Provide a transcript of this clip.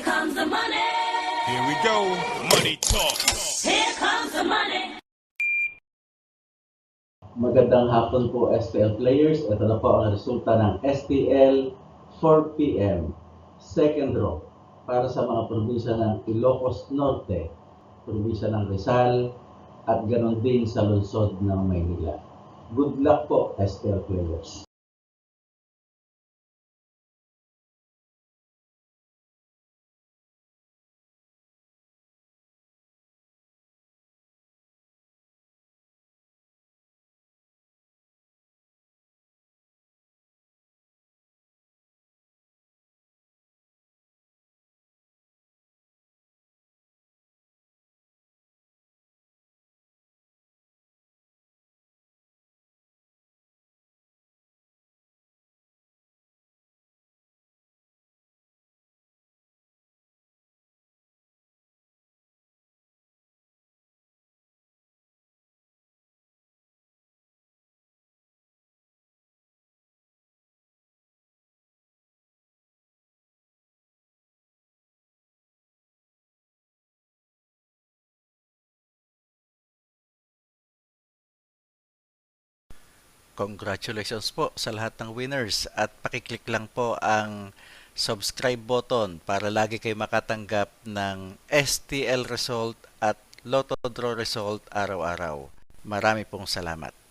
comes the money. Here we go, money talk. Here comes the money. Magandang hapon po STL players. Ito na po ang resulta ng STL 4 PM. Second draw para sa mga probinsya ng Ilocos Norte, probinsya ng Rizal, at ganon din sa lungsod ng Maynila. Good luck po STL players. Congratulations po sa lahat ng winners at pakiclick lang po ang subscribe button para lagi kayo makatanggap ng STL result at Lotto Draw result araw-araw. Marami pong salamat.